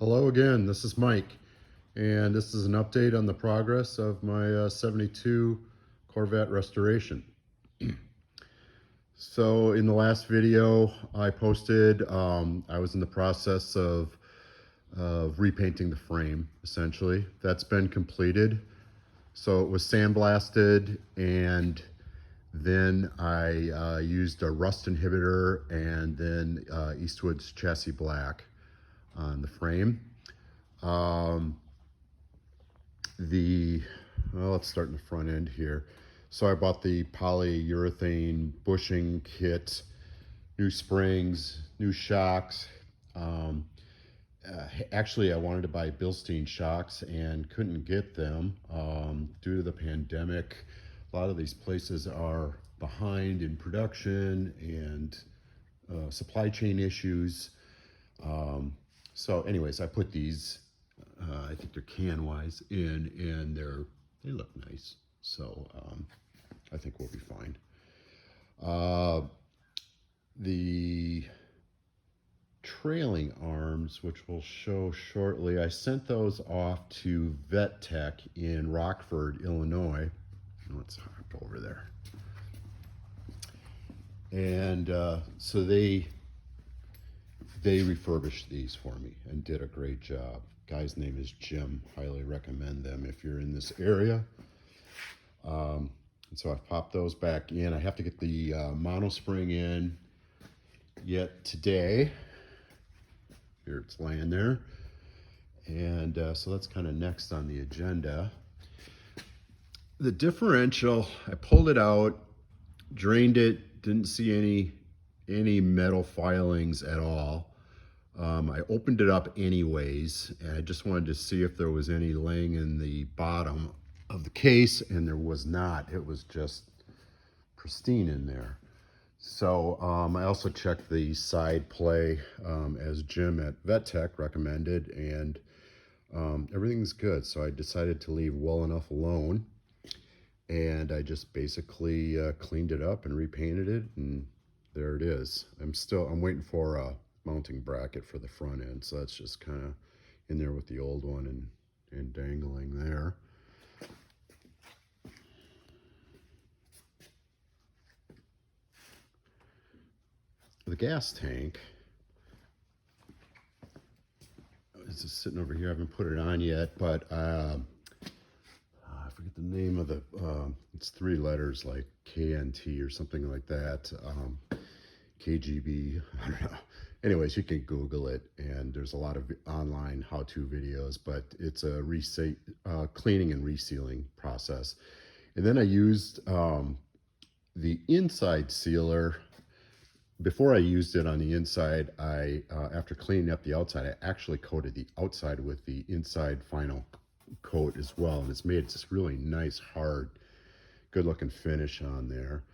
Hello again, this is Mike, and this is an update on the progress of my 72 Corvette restoration. So in the last video I posted, I was in the process of repainting the frame, essentially. That's been completed. So it was sandblasted, and then I used a rust inhibitor and then Eastwood's chassis black on the frame. Let's start in the front end here. So I bought the polyurethane bushing kit, new springs, new shocks. Actually, I wanted to buy Bilstein shocks and couldn't get them due to the pandemic. A lot of these places are behind in production and supply chain issues. So anyways, I put these, I think they're can-wise, in, and they look nice. So I think we'll be fine. The trailing arms, which we'll show shortly, I sent those off to Vet Tech in Rockford, Illinois. Let's hop over there. And so they refurbished these for me and did a great job. Guy's name is Jim. Highly recommend them if you're in this area. And so I've popped those back in. I have to get the mono spring in yet today. Here it's laying there. And so that's kind of next on the agenda. The differential, I pulled it out, drained it, didn't see any metal filings at all. I opened it up anyways, and I just wanted to see if there was any laying in the bottom of the case, and there was not. It was just pristine in there. So I also checked the side play as Jim at Vet Tech recommended, and everything's good. So I decided to leave well enough alone, and I just basically cleaned it up and repainted it, and there it is. I'm waiting for a mounting bracket for the front end, so that's just kind of in there with the old one and dangling there. The gas tank is just sitting over here. I haven't put it on yet, but I forget the name of the it's 3 letters like KNT or something like that. KGB, I don't know. Anyways, you can Google it, and there's a lot of online how-to videos, but it's a cleaning and resealing process. And then I used the inside sealer. Before I used it on the inside, after cleaning up the outside, I actually coated the outside with the inside final coat as well, and it's made this really nice, hard, good-looking finish on there.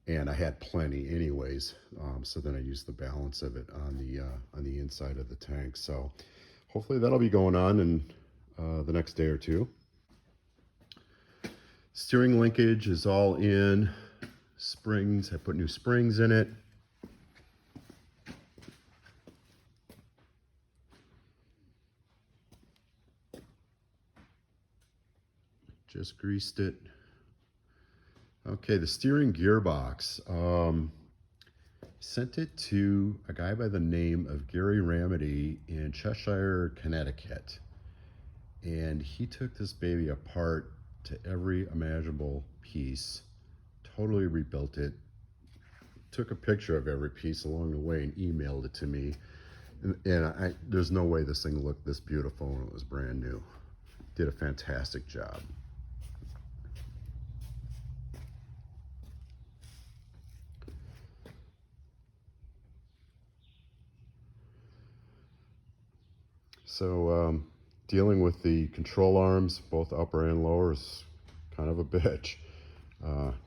And I had plenty anyways, so then I used the balance of it on the inside of the tank. So hopefully that'll be going on in the next day or two. Steering linkage is all in. Springs, I put new springs in it. Just greased it. Okay, the steering gearbox. Sent it to a guy by the name of Gary Ramity in Cheshire, Connecticut. And he took this baby apart to every imaginable piece, totally rebuilt it, took a picture of every piece along the way and emailed it to me. And there's no way this thing looked this beautiful when it was brand new. Did a fantastic job. So dealing with the control arms, both upper and lower, is kind of a bitch.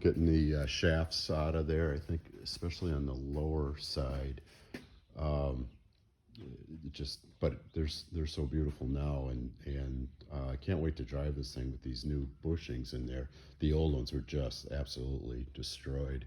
Getting the shafts out of there, I think, especially on the lower side. But they're so beautiful now, and I can't wait to drive this thing with these new bushings in there. The old ones were just absolutely destroyed.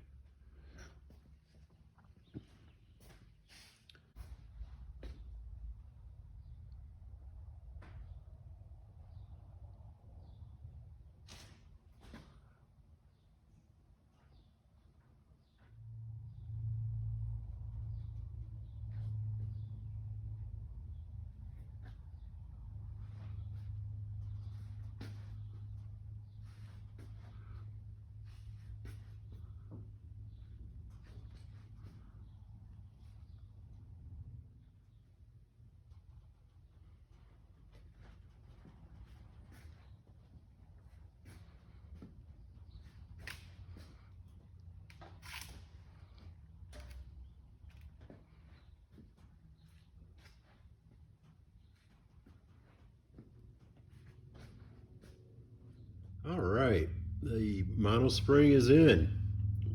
mono spring is in.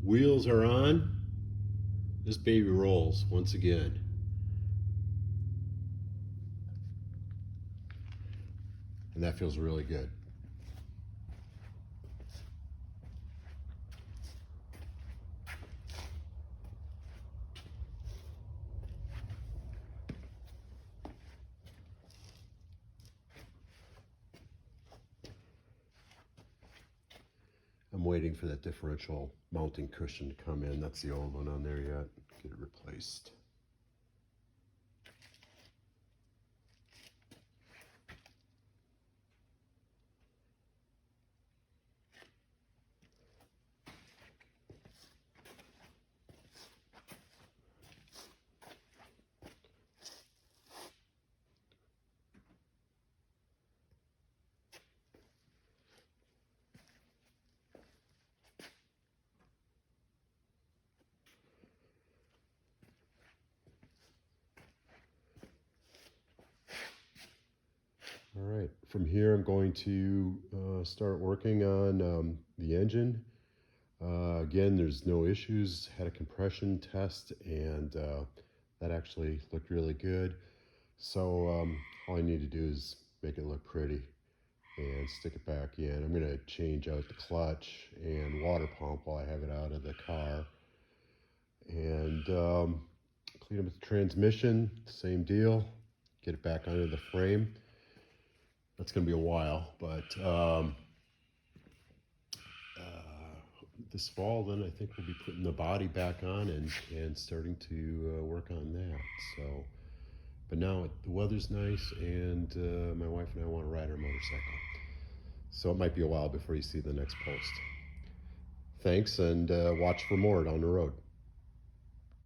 Wheels are on. This baby rolls once again. And that feels really good. I'm waiting for that differential mounting cushion to come in. That's the old one on there yet. Get it replaced. All right, from here I'm going to start working on the engine. Again, there's no issues. Had a compression test and that actually looked really good. So all I need to do is make it look pretty and stick it back in. I'm going to change out the clutch and water pump while I have it out of the car. And clean up the transmission, same deal. Get it back under the frame. That's going to be a while, but this fall then I think we'll be putting the body back on and starting to work on that. So, but now the weather's nice and my wife and I want to ride our motorcycle. So it might be a while before you see the next post. Thanks, and watch for more down the road.